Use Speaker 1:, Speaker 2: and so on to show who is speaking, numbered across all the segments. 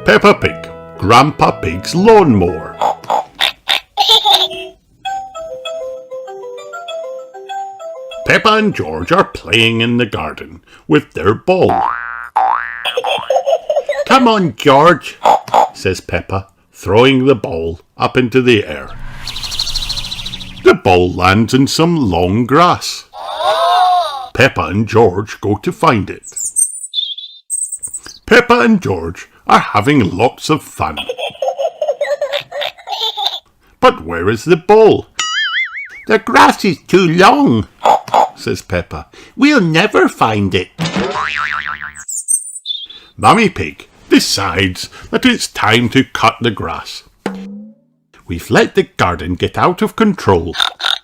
Speaker 1: Peppa Pig, Grandpa Pig's lawnmower. Peppa and George are playing in the garden with their ball. "Come on, George," says Peppa, throwing the ball up into the air. The ball lands in some long grass. Peppa and George go to find it. Peppa and George are having lots of fun. But where is the ball? "The grass is too long," says Peppa. "We'll never find it." Mummy Pig decides that it's time to cut the grass. "We've let the garden get out of control,"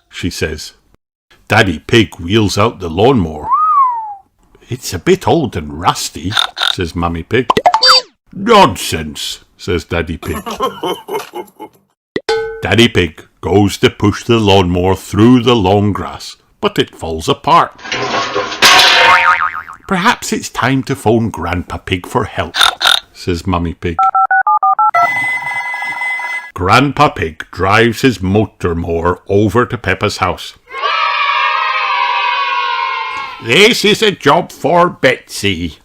Speaker 1: she says. Daddy Pig wheels out the lawnmower. "It's a bit old and rusty," says Mummy Pig. "Nonsense," says Daddy Pig. Daddy Pig goes to push the lawnmower through the long grass, but it falls apart. "Perhaps it's time to phone Grandpa Pig for help," says Mummy Pig. Grandpa Pig drives his motor mower over to Peppa's house. "This is a job for Betsy,"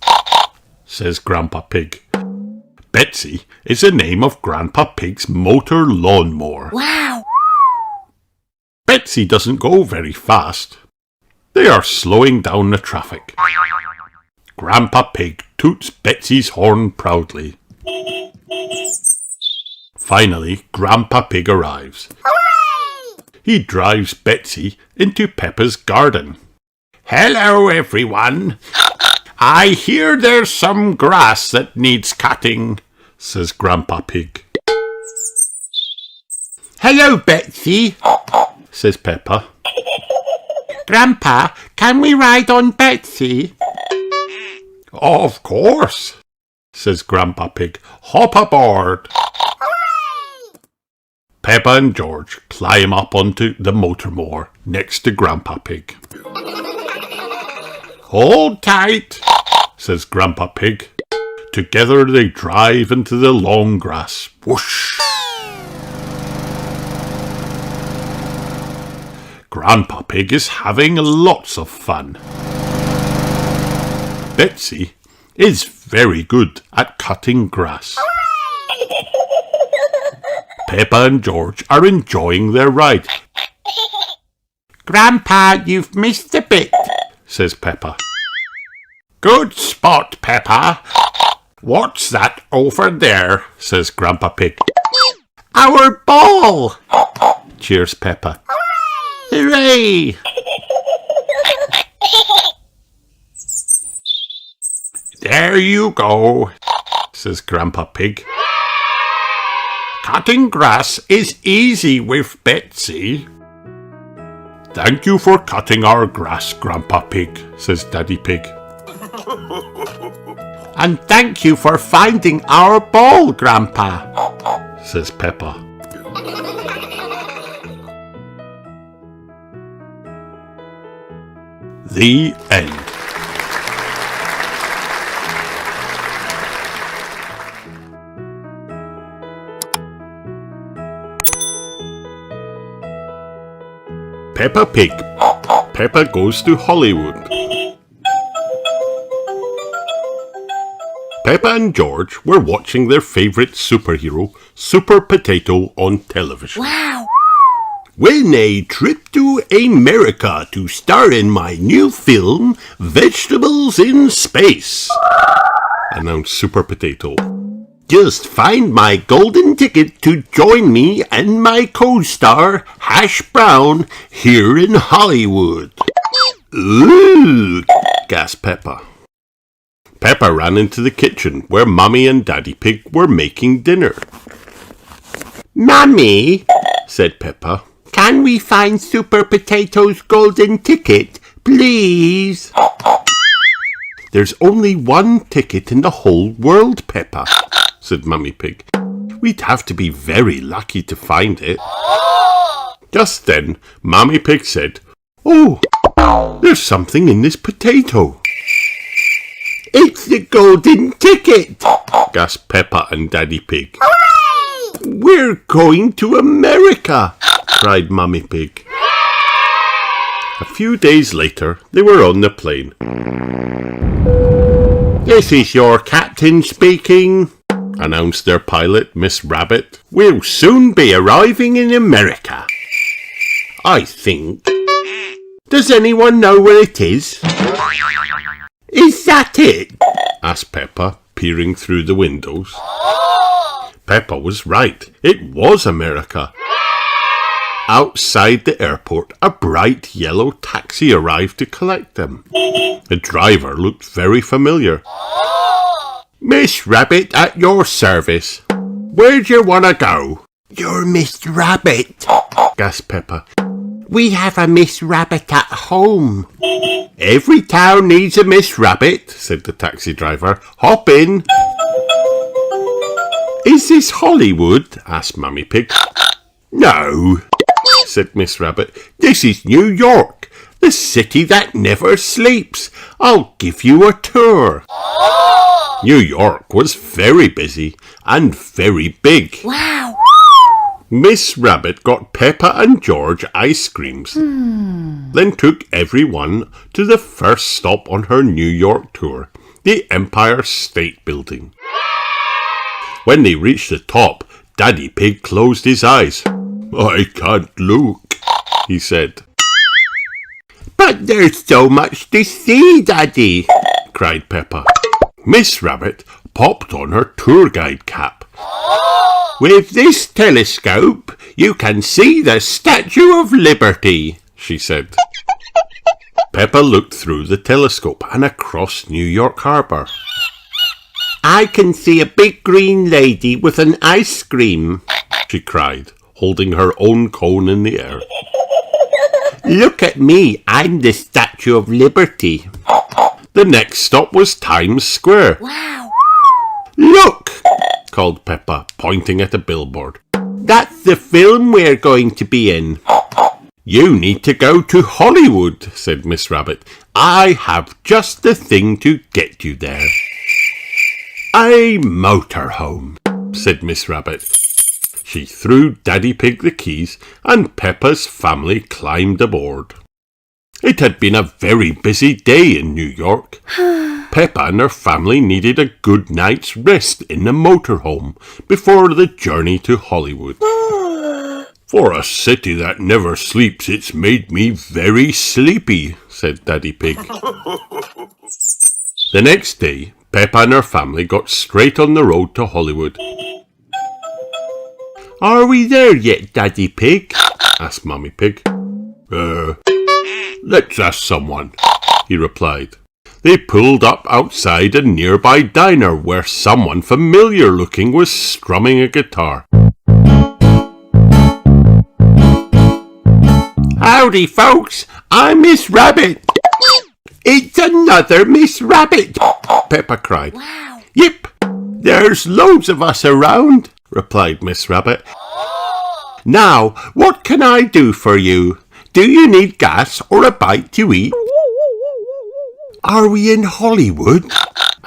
Speaker 1: says Grandpa Pig. Betsy is the name of Grandpa Pig's motor lawnmower.
Speaker 2: Wow!
Speaker 1: Betsy doesn't go very fast. They are slowing down the traffic. Grandpa Pig toots Betsy's horn proudly. Finally, Grandpa Pig arrives.
Speaker 2: Hooray!
Speaker 1: He drives Betsy into Peppa's garden. "Hello, everyone. I hear there's some grass that needs cutting," says Grandpa Pig. "Hello, Betsy," says Peppa. "Grandpa, can we ride on Betsy?" "Of course," says Grandpa Pig. "Hop aboard." Peppa and George climb up onto the motor mower next to Grandpa Pig. "Hold tight," says Grandpa Pig. Together they drive into the long grass. Whoosh! Grandpa Pig is having lots of fun. Betsy is very good at cutting grass. Peppa and George are enjoying their ride. "Grandpa, you've missed a bit," says Peppa. "Good spot, Peppa. What's that over there?" says Grandpa Pig. "Our ball!" cheers Peppa. "Hooray!" "There you go," says Grandpa Pig. "Cutting grass is easy with Betsy." "Thank you for cutting our grass, Grandpa Pig," says Daddy Pig. "And thank you for finding our ball, Grandpa," says Peppa. The end. Peppa Pig. Peppa goes to Hollywood. Peppa and George were watching their favourite superhero, Super Potato, on television.
Speaker 2: Wow!
Speaker 1: "When I trip to America to star in my new film, Vegetables in Space," announced Super Potato. "Just find my golden ticket to join me and my co-star, Hash Brown, here in Hollywood." "Ooh!" gasped Peppa. Peppa ran into the kitchen where Mummy and Daddy Pig were making dinner. "Mummy," said Peppa, "can we find Super Potato's golden ticket, please?" "There's only one ticket in the whole world, Peppa," said Mummy Pig. "We'd have to be very lucky to find it." Just then, Mummy Pig said, "Oh, there's something in this potato." It's the golden ticket, gasped Peppa and Daddy Pig.
Speaker 2: Hooray!
Speaker 1: We're going to America, cried Mummy Pig. A few days later, they were on the plane. This is your captain speaking, announced their pilot, Miss Rabbit. We'll soon be arriving in America. I think. Does anyone know where it is? Is that it? Asked Peppa, peering through the windows. Peppa was right. It was America. Outside the airport, a bright yellow taxi arrived to collect them. The driver looked very familiar. Miss Rabbit at your service. Where'd you want to go? You're Miss Rabbit, gasped Peppa. We have a Miss Rabbit at home. Every town needs a Miss Rabbit, said the taxi driver. Hop in. Is this Hollywood? Asked Mummy Pig. No, said Miss Rabbit. This is New York, the city that never sleeps. I'll give you a tour. New York was very busy and very big.
Speaker 2: Wow!
Speaker 1: Miss Rabbit got Peppa and George ice creams, then took everyone to the first stop on her New York tour, the Empire State Building. When they reached the top, Daddy Pig closed his eyes. I can't look, he said. But there's so much to see, Daddy, cried Peppa. Miss Rabbit popped on her tour guide cap. With this telescope, you can see the Statue of Liberty, she said. Peppa looked through the telescope and across New York Harbour. I can see a big green lady with an ice cream, she cried, holding her own cone in the air. Look at me, I'm the Statue of Liberty. The next stop was Times Square.
Speaker 2: Wow!
Speaker 1: Look, called Peppa, pointing at a billboard. That's the film we're going to be in. You need to go to Hollywood, said Miss Rabbit. I have just the thing to get you there. A motorhome, said Miss Rabbit. She threw Daddy Pig the keys and Peppa's family climbed aboard. It had been a very busy day in New York. Peppa and her family needed a good night's rest in the motorhome before the journey to Hollywood. For a city that never sleeps, it's made me very sleepy, said Daddy Pig. The next day, Peppa and her family got straight on the road to Hollywood. Are we there yet, Daddy Pig? Asked Mummy Pig. Let's ask someone, he replied. They pulled up outside a nearby diner where someone familiar looking was strumming a guitar. Howdy, folks. I'm Miss Rabbit. It's another Miss Rabbit, Peppa cried.
Speaker 2: Wow!
Speaker 1: Yep, there's loads of us around, replied Miss Rabbit. Now, what can I do for you? Do you need gas or a bite to eat? Are we in Hollywood?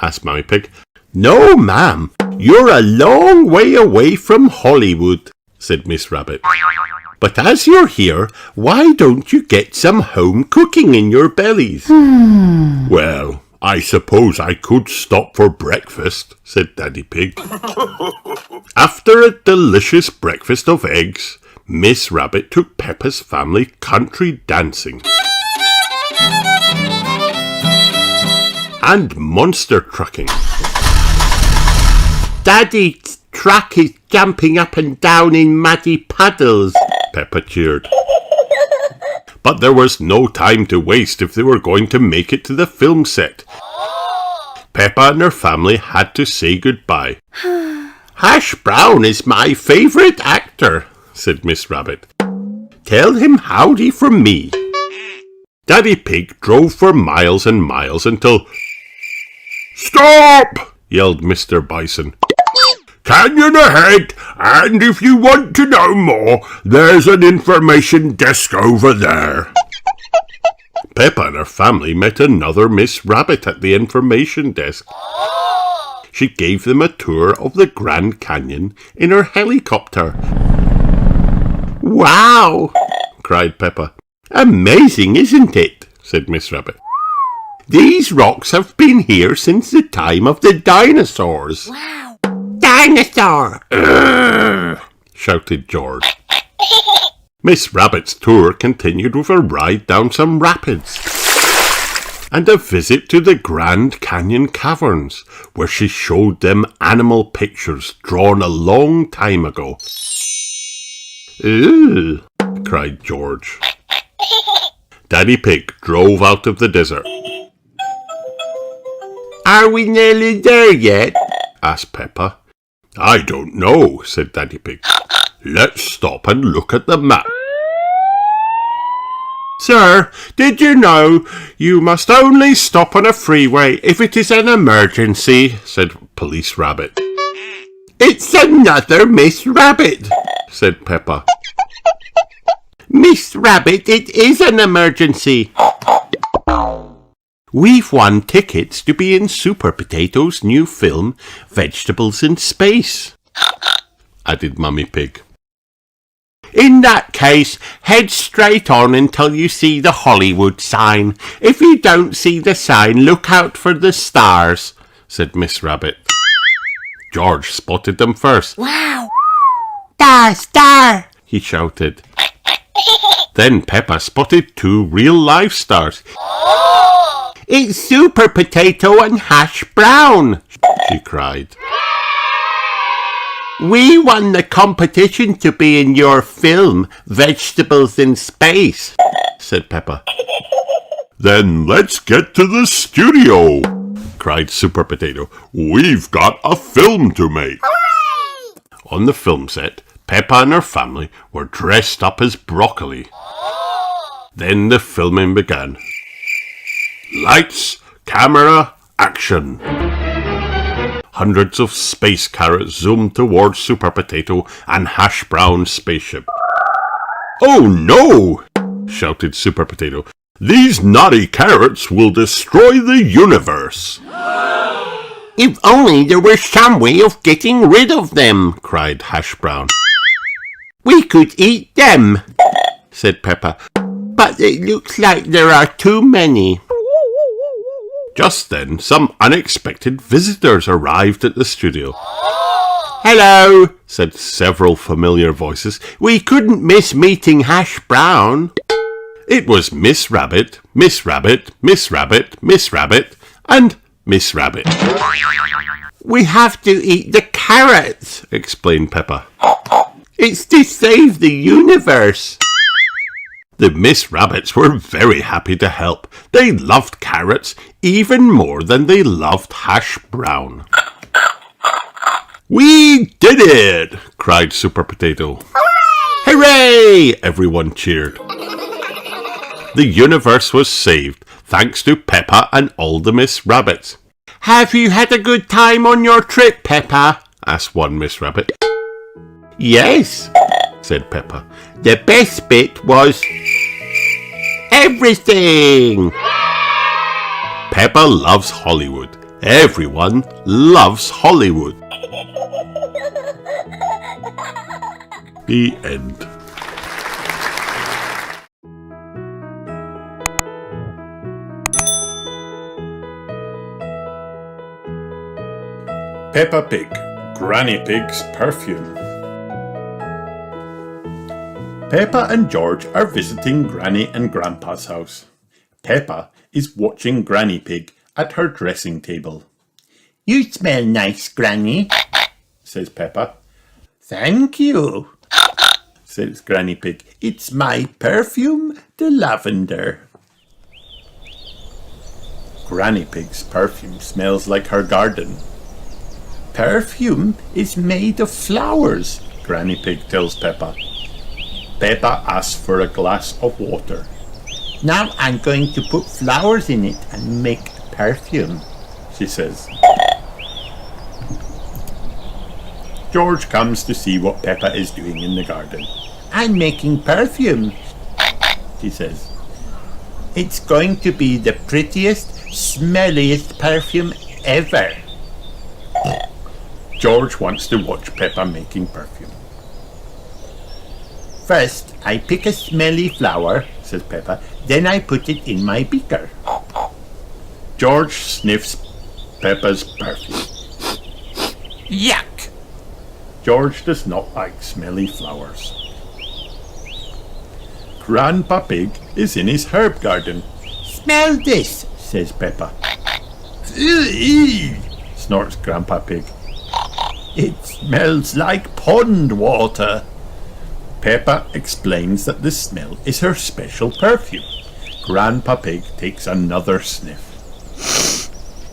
Speaker 1: Asked Mummy Pig. No, ma'am. You're a long way away from Hollywood, said Miss Rabbit. But as you're here, why don't you get some home cooking in your bellies? Well, I suppose I could stop for breakfast, said Daddy Pig. After a delicious breakfast of eggs, Miss Rabbit took Peppa's family country dancing and monster trucking. Daddy's truck is jumping up and down in muddy puddles, Peppa cheered. But there was no time to waste if they were going to make it to the film set. Peppa and her family had to say goodbye. Hash Brown is my favourite actor, said Miss Rabbit. Tell him howdy from me. Daddy Pig drove for miles and miles until... Stop! Yelled Mr. Bison. Canyon ahead, and if you want to know more, there's an information desk over there. Peppa and her family met another Miss Rabbit at the information desk. She gave them a tour of the Grand Canyon in her helicopter. "Wow!" cried Peppa. "Amazing, isn't it?" said Miss Rabbit. "These rocks have been here since the time of the dinosaurs."
Speaker 2: Wow!
Speaker 1: "Dinosaur!" shouted George. Miss Rabbit's tour continued with a ride down some rapids and a visit to the Grand Canyon caverns, where she showed them animal pictures drawn a long time ago. "Ew!" cried George. Daddy Pig drove out of the desert. "Are we nearly there yet?" asked Peppa. "I don't know," said Daddy Pig. "Let's stop and look at the map." "Sir, did you know you must only stop on a freeway if it is an emergency?" said Police Rabbit. "It's another Miss Rabbit," said Peppa. "Miss Rabbit, it is an emergency. We've won tickets to be in Super Potato's new film, Vegetables in Space," added Mummy Pig. "In that case, head straight on until you see the Hollywood sign. If you don't see the sign, look out for the stars," said Miss Rabbit. George spotted them first.
Speaker 2: Wow!
Speaker 1: Star! He shouted. Then Peppa spotted 2 real-life stars. "It's Super Potato and Hash Brown!" she cried. "We won the competition to be in your film, Vegetables in Space," said Peppa. "Then let's get to the studio," cried Super Potato. "We've got a film to make."
Speaker 2: Hooray!
Speaker 1: On the film set, Peppa and her family were dressed up as broccoli. Then the filming began. Lights, camera, action. Hundreds of space carrots zoomed towards Super Potato and Hash Brown's spaceship. "Oh no!" shouted Super Potato. "These naughty carrots will destroy the universe." "If only there were some way of getting rid of them," cried Hash Brown. "We could eat them," said Peppa, "but it looks like there are too many." Just then, some unexpected visitors arrived at the studio. "Hello," said several familiar voices. "We couldn't miss meeting Hash Brown." It was Miss Rabbit, Miss Rabbit, Miss Rabbit, Miss Rabbit, and Miss Rabbit. "We have to eat the carrots," explained Peppa. "It's to save the universe." The Miss Rabbits were very happy to help. They loved carrots even more than they loved Hash Brown. "We did it!" cried Super Potato. "Hooray! Hooray!" Everyone cheered. The universe was saved, thanks to Peppa and all the Miss Rabbits. "Have you had a good time on your trip, Peppa?" asked one Miss Rabbit. "Yes," said Peppa. "The best bit was everything." Peppa loves Hollywood. Everyone loves Hollywood. The end.
Speaker 3: Peppa Pig, Granny Pig's Perfume. Peppa and George are visiting Granny and Grandpa's house. Peppa is watching Granny Pig at her dressing table. "You smell nice, Granny," says Peppa. "Thank you," says Granny Pig. "It's my perfume, the lavender." Granny Pig's perfume smells like her garden. "Perfume is made of flowers," Granny Pig tells Peppa. Peppa asks for a glass of water. "Now I'm going to put flowers in it and make perfume," she says. George comes to see what Peppa is doing in the garden. "I'm making perfume," she says. It's going to be the prettiest, smelliest perfume ever. George wants to watch Peppa making perfume. First, I pick a smelly flower, says Peppa, then I put it in my beaker. George sniffs Peppa's perfume. Yuck! George does not like smelly flowers. Grandpa Pig is in his herb garden. Smell this, says Peppa. Snorts Grandpa Pig. It smells like pond water. Peppa explains that the smell is her special perfume. Grandpa Pig takes another sniff.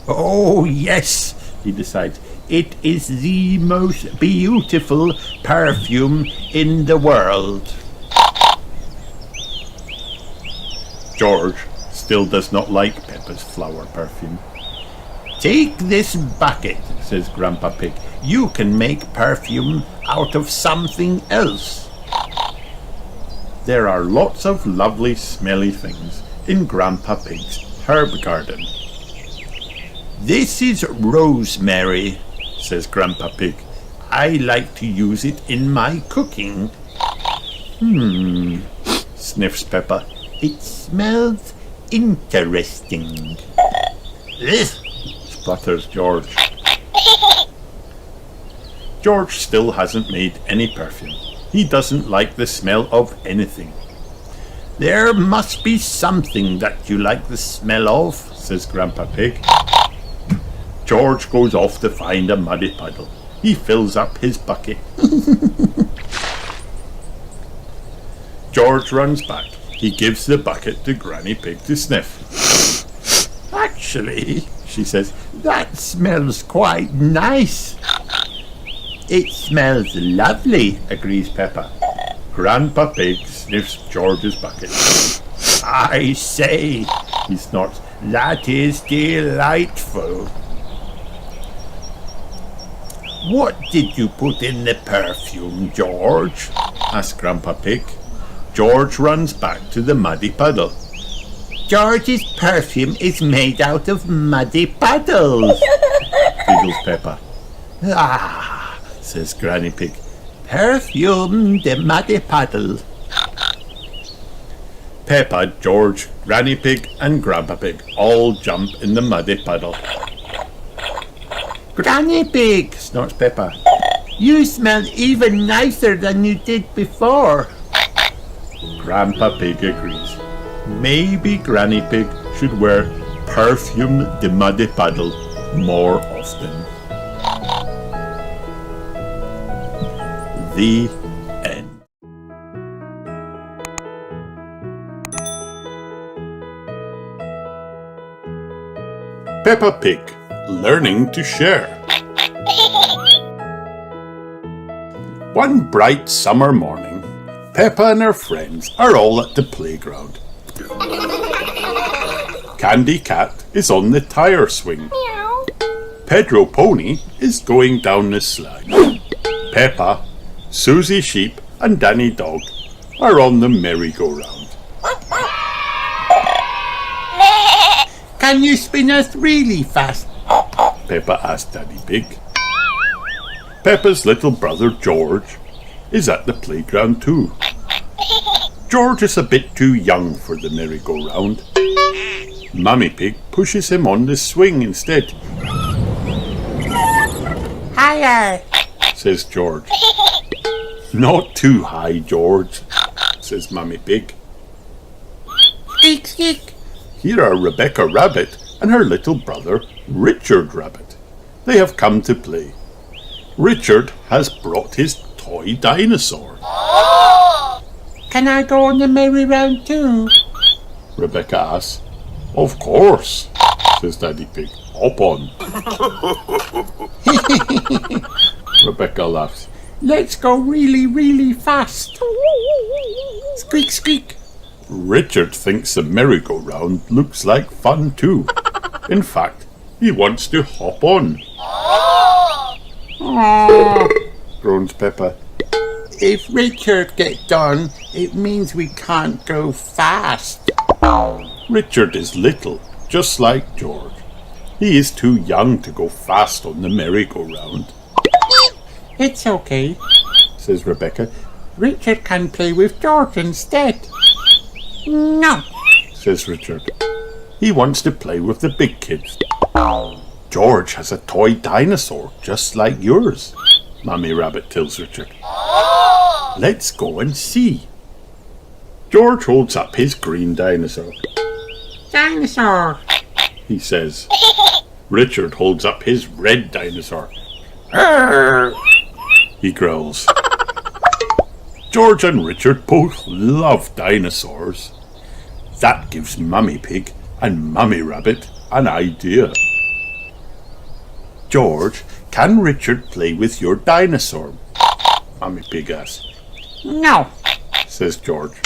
Speaker 3: Oh yes, he decides. It is the most beautiful perfume in the world. George still does not like Peppa's flower perfume. Take this bucket, says Grandpa Pig. You can make perfume out of something else. There are lots of lovely smelly things in Grandpa Pig's herb garden. This is rosemary, says Grandpa Pig. I like to use it in my cooking. Sniffs Peppa. It smells interesting. Ugh, splutters George. George still hasn't made any perfume. He doesn't like the smell of anything. There must be something that you like the smell of, says Grandpa Pig. George goes off to find a muddy puddle. He fills up his bucket. George runs back. He gives the bucket to Granny Pig to sniff. Actually, she says, that smells quite nice. It smells lovely, agrees Peppa. Grandpa Pig sniffs George's bucket. I say, he snorts, that is delightful. What did you put in the perfume, George? asks Grandpa Pig. George runs back to the muddy puddle. George's perfume is made out of muddy puddles, giggles Peppa. Ah, says Granny Pig. Perfume the muddy puddle. Peppa, George, Granny Pig and Grandpa Pig all jump in the muddy puddle. Granny Pig, snorts Peppa. You smell even nicer than you did before. Grandpa Pig agrees. Maybe Granny Pig should wear Perfume the Muddy Puddle more often. The end. Peppa Pig, learning to share. One bright summer morning, Peppa and her friends are all at the playground. Candy Cat is on the tire swing. Pedro Pony is going down the slide. Peppa, Susie Sheep and Danny Dog are on the merry-go-round. Can you spin us really fast? Peppa asked Daddy Pig. Peppa's little brother George is at the playground too. George is a bit too young for the merry-go-round. Mummy Pig pushes him on the swing instead. Higher, says George. Not too high, George, says Mummy Pig. Squeak, squeak. Here are Rebecca Rabbit and her little brother Richard Rabbit. They have come to play. Richard has brought his toy dinosaur. Can I go on the merry-round too? Rebecca asks. Of course, says Daddy Pig. Hop on. Rebecca laughs. Let's go really, really fast. Squeak, squeak. Richard thinks the merry-go-round looks like fun too. In fact, he wants to hop on. Aww, groans Peppa. If Richard gets on, it means we can't go fast. Richard is little, just like George. He is too young to go fast on the merry-go-round.
Speaker 2: It's okay,
Speaker 3: says Rebecca.
Speaker 2: Richard can play with George instead. No,
Speaker 3: says Richard. He wants to play with the big kids. George has a toy dinosaur just like yours, Mummy Rabbit tells Richard. Let's go and see. George holds up his green dinosaur.
Speaker 2: dinosaur.
Speaker 3: He says. Richard holds up his red dinosaur. He growls. George and Richard both love dinosaurs. That gives Mummy Pig and Mummy Rabbit an idea. George, can Richard play with your dinosaur? Mummy Pig asks.
Speaker 2: No,
Speaker 3: Says George.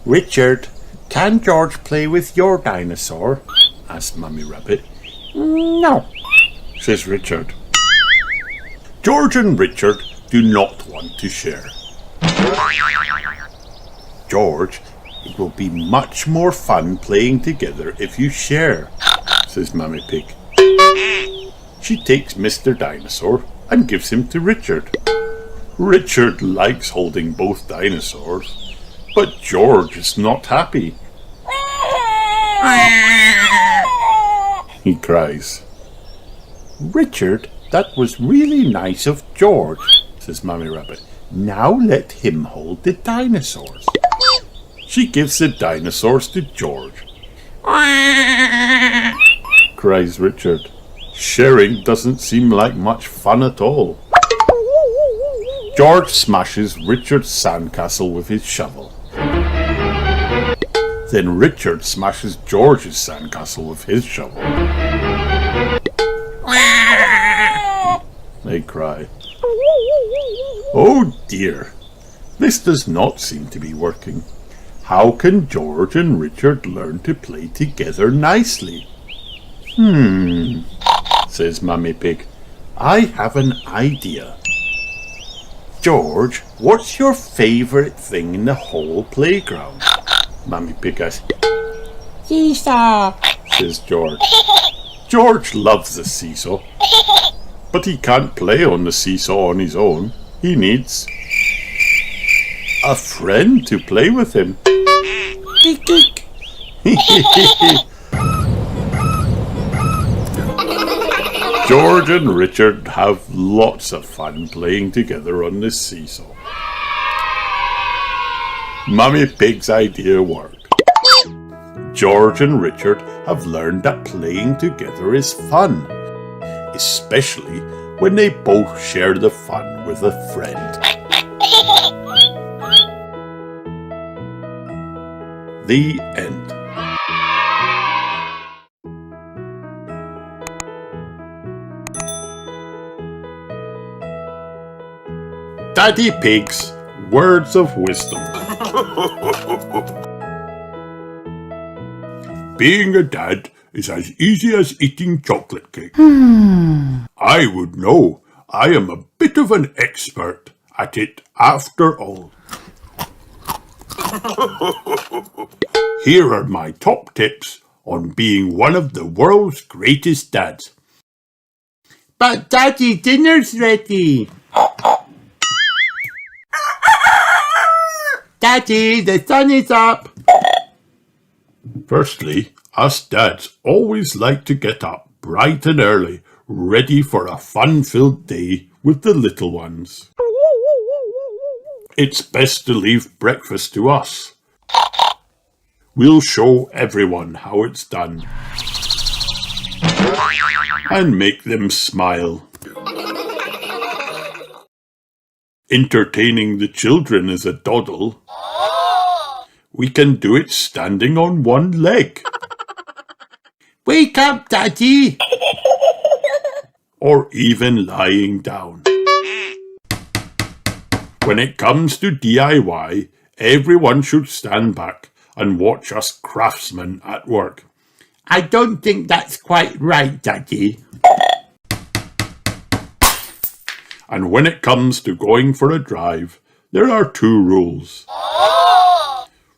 Speaker 3: Richard, can George play with your dinosaur? Asks Mummy Rabbit.
Speaker 2: no,
Speaker 3: Says Richard. George and Richard do not want to share. George, it will be much more fun playing together if you share, says Mummy Pig. She takes Mr. Dinosaur and gives him to Richard. Richard likes holding both dinosaurs, but George is not happy. He cries. Richard, that was really nice of George, says Mummy Rabbit. Now let him hold the dinosaurs. She gives the dinosaurs to George. Cries Richard. Sharing doesn't seem like much fun at all. George smashes Richard's sandcastle with his shovel. Then Richard smashes George's sandcastle with his shovel. They cry. Oh dear, this does not seem to be working. How can George and Richard learn to play together nicely? Says Mummy Pig. I have an idea. George, what's your favourite thing in the whole playground? Mummy Pig asks.
Speaker 2: seesaw.
Speaker 3: Says George. George loves the seesaw, but he can't play on the seesaw on his own. He needs a friend to play with him.
Speaker 2: Geek, geek.
Speaker 3: George and Richard have lots of fun playing together on this seesaw. Mummy Pig's idea worked. George and Richard have learned that playing together is fun, especially when they both share the fun with a friend. The end. Daddy Pig's Words of Wisdom. Being a dad is as easy as eating chocolate cake. I would know. I am a bit of an expert at it after all. Here are my top tips on being one of the world's greatest dads.
Speaker 2: But Daddy, dinner's ready. Daddy, the sun is up.
Speaker 3: Firstly, us dads always like to get up bright and early, ready for a fun-filled day with the little ones. It's best to leave breakfast to us. We'll show everyone how it's done and make them smile. Entertaining the children is a doddle. We can do it standing on one leg.
Speaker 2: Wake up, Daddy.
Speaker 3: Or even lying down. When it comes to DIY, everyone should stand back and watch us craftsmen at work.
Speaker 2: I don't think that's quite right, Daddy.
Speaker 3: And when it comes to going for a drive, there are 2 rules.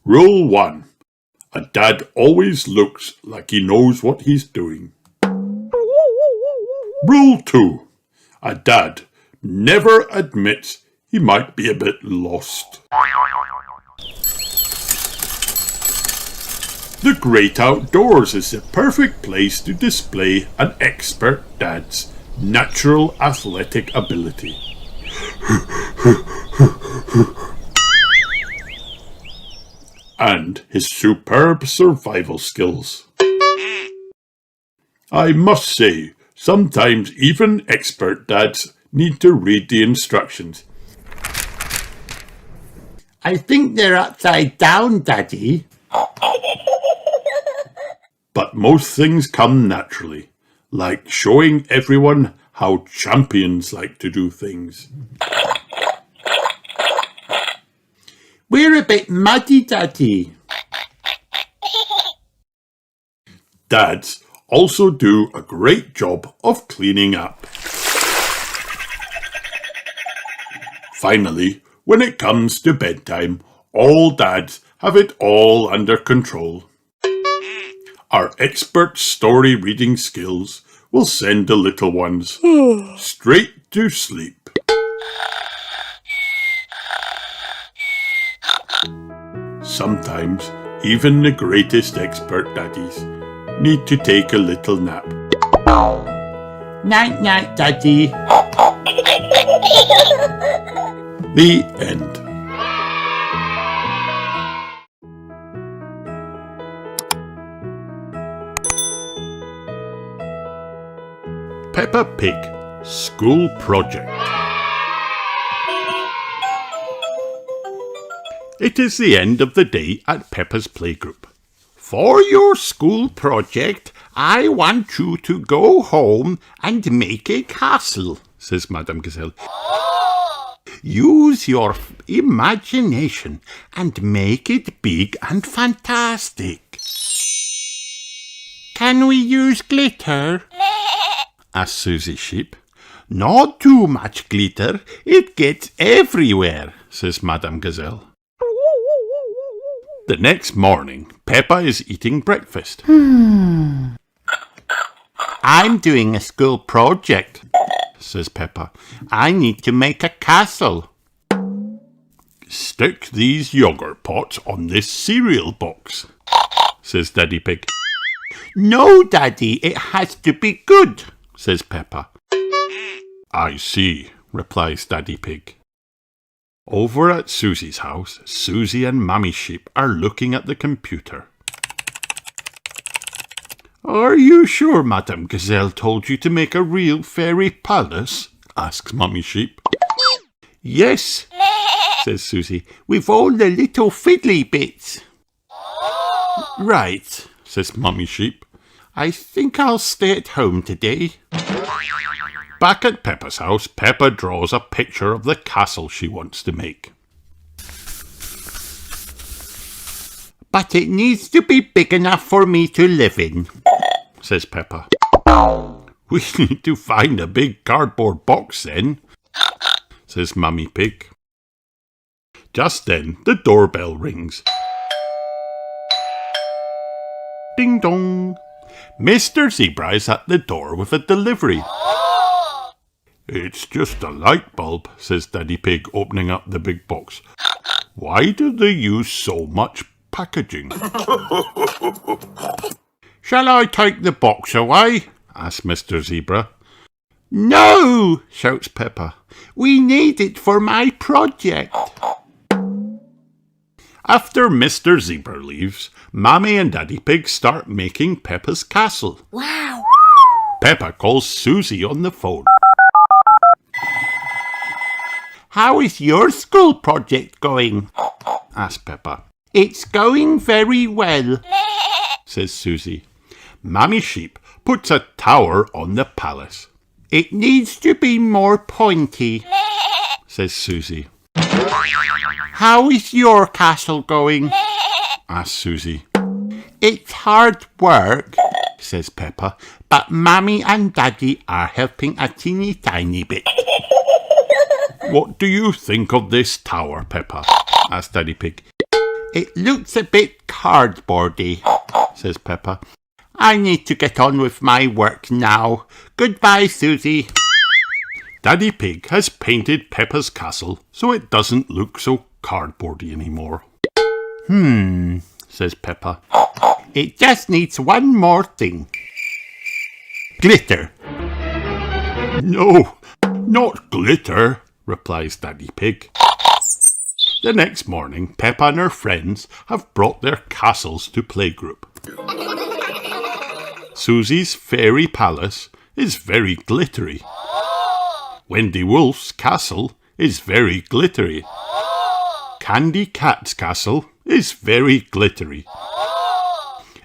Speaker 3: Rule 1. A dad always looks like he knows what he's doing. Rule 2. A dad never admits he might be a bit lost. The great outdoors is the perfect place to display an expert dad's natural athletic ability. And his superb survival skills. I must say, sometimes even expert dads need to read the instructions.
Speaker 2: I think they're upside down, Daddy.
Speaker 3: But most things come naturally, like showing everyone how champions like to do things.
Speaker 2: We're a bit muddy, Daddy.
Speaker 3: Dads also do a great job of cleaning up. Finally, when it comes to bedtime, all dads have it all under control. Our expert story reading skills will send the little ones straight to sleep. Sometimes, even the greatest expert daddies need to take a little nap.
Speaker 2: Night, night, Daddy.
Speaker 3: The end.
Speaker 1: Peppa Pig School Project. It is the end of the day at Peppa's playgroup. For your school project, I want you to go home and make a castle, says Madame Gazelle. Use your imagination and make it big and fantastic.
Speaker 2: Can we use glitter?
Speaker 1: asked Susie Sheep. Not too much glitter, it gets everywhere, says Madame Gazelle. The next morning, Peppa is eating breakfast.
Speaker 2: I'm doing a school project,
Speaker 1: says Peppa.
Speaker 2: I need to make a castle.
Speaker 1: Stick these yogurt pots on this cereal box, says Daddy Pig.
Speaker 2: No, Daddy, it has to be good,
Speaker 1: says Peppa. I see, replies Daddy Pig. Over at Susie's house, Susie and Mummy Sheep are looking at the computer. Are you sure Madame Gazelle told you to make a real fairy palace? Asks Mummy Sheep. Yes, says Susie,
Speaker 2: with all the little fiddly bits.
Speaker 1: Right, says Mummy Sheep. I think I'll stay at home today. Back at Peppa's house, Peppa draws a picture of the castle she wants to make.
Speaker 2: But it needs to be big enough for me to live in,
Speaker 1: says Peppa. We need to find a big cardboard box then, says Mummy Pig. Just then, the doorbell rings. Ding dong! Mr. Zebra is at the door with a delivery. It's just a light bulb, says Daddy Pig, opening up the big box. Why do they use so much packaging? Shall I take the box away? asks Mr. Zebra.
Speaker 2: No, shouts Peppa. We need it for my project.
Speaker 1: After Mr. Zebra leaves, Mommy and Daddy Pig start making Peppa's castle.
Speaker 2: Wow.
Speaker 1: Peppa calls Susie on the phone.
Speaker 2: How is your school project going?
Speaker 1: asks Peppa.
Speaker 2: It's going very well,
Speaker 1: says Susie. Mammy Sheep puts a tower on the palace.
Speaker 2: It needs to be more pointy,
Speaker 1: says Susie.
Speaker 2: How is your castle going?
Speaker 1: asks Susie.
Speaker 2: It's hard work, says Peppa, but Mammy and Daddy are helping a teeny tiny bit.
Speaker 1: What do you think of this tower, Peppa? asked Daddy Pig.
Speaker 2: It looks a bit cardboardy, says Peppa. I need to get on with my work now. Goodbye, Susie.
Speaker 1: Daddy Pig has painted Peppa's castle so it doesn't look so cardboardy anymore.
Speaker 2: Says Peppa. It just needs one more thing. Glitter.
Speaker 1: No, not glitter, replies Daddy Pig. The next morning, Peppa and her friends have brought their castles to playgroup. Susie's fairy palace is very glittery. Wendy Wolf's castle is very glittery. Candy Cat's castle is very glittery.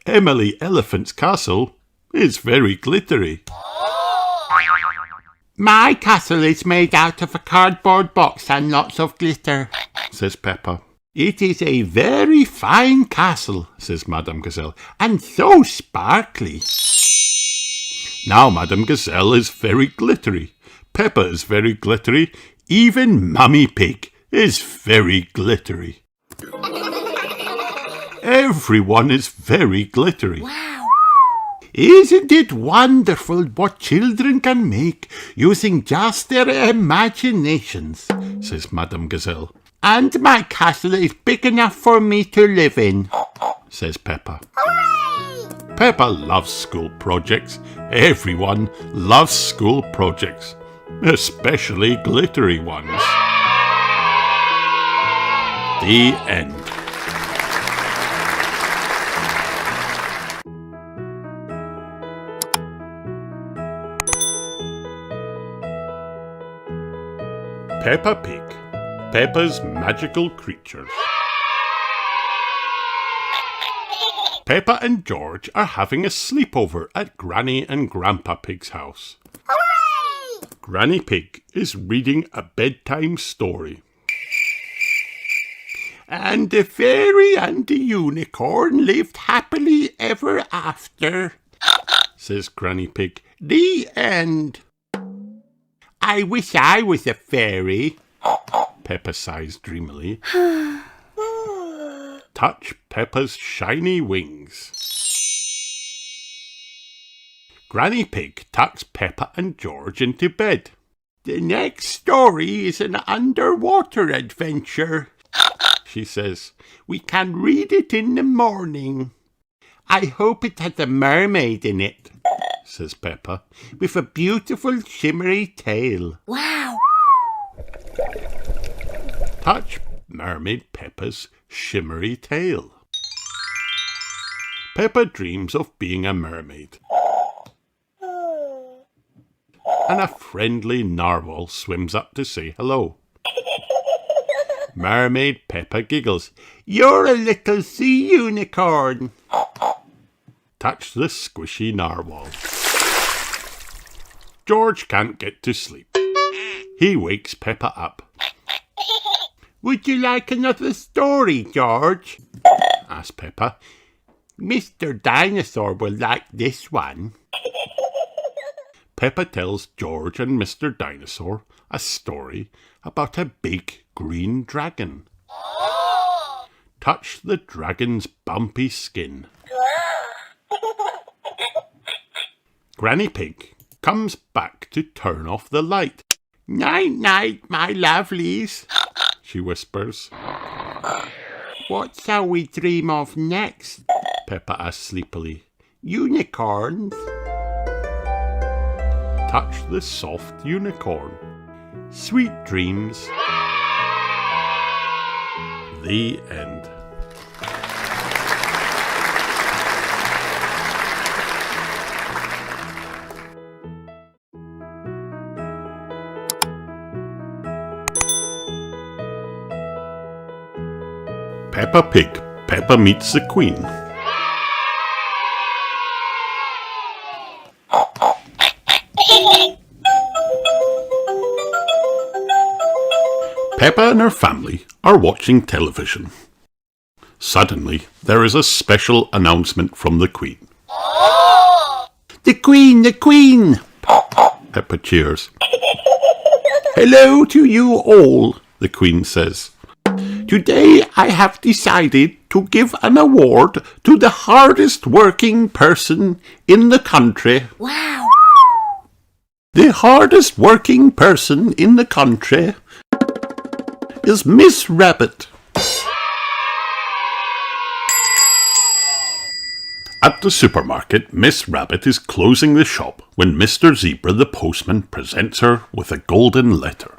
Speaker 1: Emily Elephant's castle is very glittery.
Speaker 2: My castle is made out of a cardboard box and lots of glitter, says Peppa.
Speaker 1: It is a very fine castle, says Madame Gazelle, and so sparkly. Now Madame Gazelle is very glittery. Peppa is very glittery. Even Mummy Pig is very glittery. Everyone is very glittery.
Speaker 2: Wow.
Speaker 1: Isn't it wonderful what children can make using just their imaginations, says Madame Gazelle.
Speaker 2: And my castle is big enough for me to live in,
Speaker 1: says Peppa.
Speaker 4: Hooray!
Speaker 1: Peppa loves school projects. Everyone loves school projects, especially glittery ones. The end. Peppa Pig, Peppa's magical creatures. Peppa and George are having a sleepover at Granny and Grandpa Pig's house.
Speaker 4: Hooray!
Speaker 1: Granny Pig is reading a bedtime story. And the fairy and the unicorn lived happily ever after, says Granny Pig. The end.
Speaker 2: I wish I was a fairy,
Speaker 1: Peppa sighs dreamily. Touch Peppa's shiny wings. Granny Pig tucks Peppa and George into bed.
Speaker 2: The next story is an underwater adventure,
Speaker 1: she says.
Speaker 2: We can read it in the morning. I hope it has a mermaid in it,
Speaker 1: says Peppa.
Speaker 2: with a beautiful shimmery tail.
Speaker 4: Wow!
Speaker 1: Touch Mermaid Peppa's shimmery tail. Peppa dreams of being a mermaid. And a friendly narwhal swims up to say hello. Mermaid Peppa giggles.
Speaker 2: You're a little sea unicorn.
Speaker 1: Touch the squishy narwhal. George can't get to sleep. He wakes Peppa up.
Speaker 2: Would you like another story, George?
Speaker 1: Asks Peppa.
Speaker 2: Mr. Dinosaur will like this one.
Speaker 1: Peppa tells George and Mr. Dinosaur a story about a big green dragon. Touch the dragon's bumpy skin. Granny Pig comes back to turn off the light.
Speaker 2: Night-night, my lovelies,
Speaker 1: she whispers.
Speaker 2: What shall we dream of next?
Speaker 1: Peppa asks sleepily.
Speaker 2: Unicorns?
Speaker 1: Touch the soft unicorn. Sweet dreams. The end. Peppa Pig, Peppa Meets the Queen. Peppa and her family are watching television. Suddenly, there is a special announcement from the Queen.
Speaker 2: The Queen! The Queen!
Speaker 1: Peppa cheers. Hello to you all, the Queen says. Today I have decided to give an award to the hardest working person in the country.
Speaker 4: Wow.
Speaker 1: The hardest working person in the country is Miss Rabbit. At the supermarket, Miss Rabbit is closing the shop when Mr. Zebra the postman presents her with a golden letter.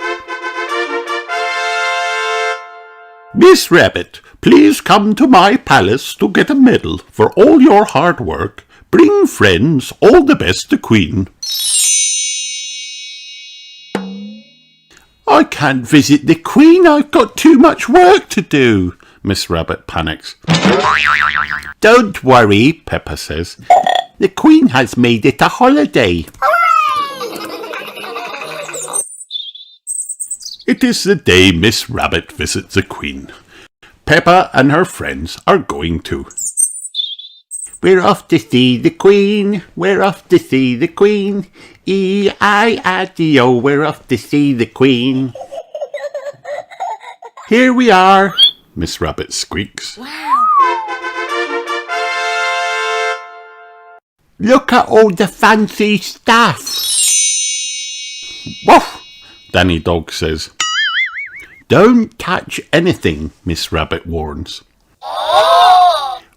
Speaker 1: Miss Rabbit, please come to my palace to get a medal for all your hard work. Bring friends, all the best, the Queen. I can't visit the Queen, I've got too much work to do. Miss Rabbit panics.
Speaker 2: Don't worry, Peppa says. The Queen has made it a holiday.
Speaker 1: It is the day Miss Rabbit visits the Queen. Peppa and her friends are going too.
Speaker 2: We're off to see the Queen. We're off to see the Queen. E-I-I-D-O. We're off to see the Queen.
Speaker 1: Here we are, Miss Rabbit squeaks.
Speaker 4: Wow.
Speaker 2: Look at all the fancy stuff.
Speaker 1: Woof, Danny Dog says. Don't touch anything, Miss Rabbit warns.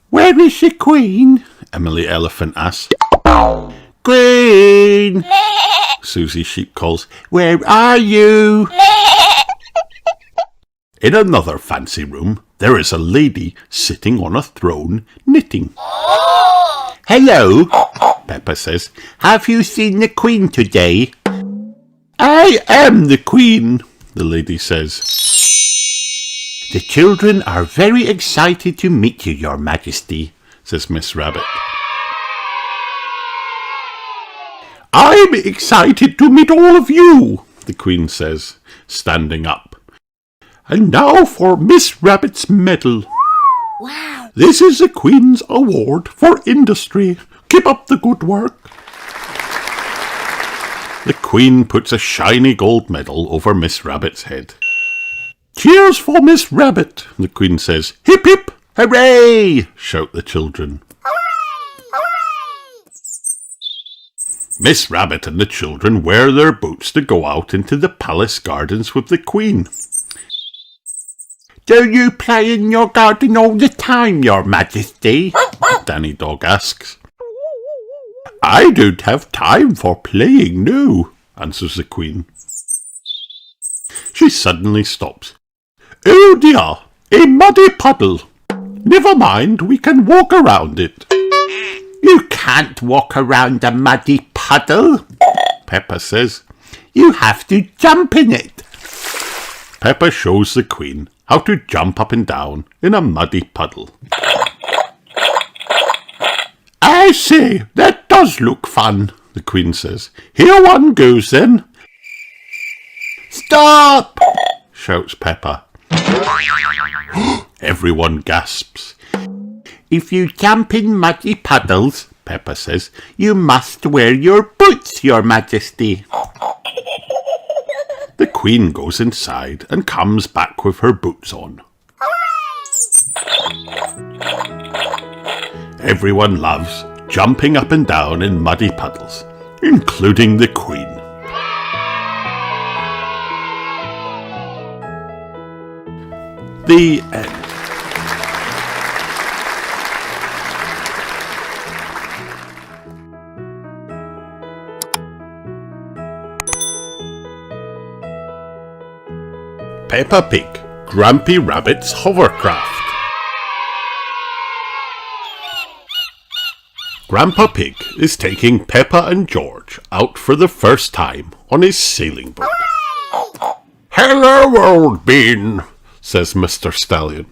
Speaker 2: Where is the Queen?
Speaker 1: Emily Elephant asks.
Speaker 2: Queen!
Speaker 1: Susie Sheep calls.
Speaker 2: Where are you?
Speaker 1: In another fancy room, there is a lady sitting on a throne knitting.
Speaker 2: Hello,
Speaker 1: Peppa says.
Speaker 2: have you seen the Queen today?
Speaker 1: I am the Queen, the lady says.
Speaker 2: The children are very excited to meet you, Your Majesty,
Speaker 1: says Miss Rabbit. I'm excited to meet all of you, the Queen says, standing up. And now for Miss Rabbit's medal.
Speaker 4: Wow.
Speaker 1: This is the Queen's award for industry. Keep up the good work. The Queen puts a shiny gold medal over Miss Rabbit's head. Cheers for Miss Rabbit, the Queen says. Hip hip, hooray, shout the children. Miss Rabbit and the children wear their boots to go out into the palace gardens with the Queen.
Speaker 2: Do you play in your garden all the time, Your Majesty?
Speaker 1: Danny Dog asks. I don't have time for playing, no, answers the Queen. She suddenly stops. Oh dear, a muddy puddle. Never mind, we can walk around it.
Speaker 2: You can't walk around a muddy puddle,
Speaker 1: Peppa says.
Speaker 2: you have to jump in it.
Speaker 1: Peppa shows the Queen how to jump up and down in a muddy puddle. I say, that does look fun, the Queen says. Here one goes then.
Speaker 2: Stop!
Speaker 1: Shouts Peppa. Everyone gasps.
Speaker 2: If you jump in muddy puddles,
Speaker 1: Peppa says,
Speaker 2: you must wear your boots, Your Majesty.
Speaker 1: the Queen goes inside and comes back with her boots on. Everyone loves jumping up and down in muddy puddles, including the Queen. The end. Peppa Pig, Grumpy Rabbit's Hovercraft. Grandpa Pig is taking Peppa and George out for the first time on his sailing boat. Hello, old bean, says Mr. Stallion.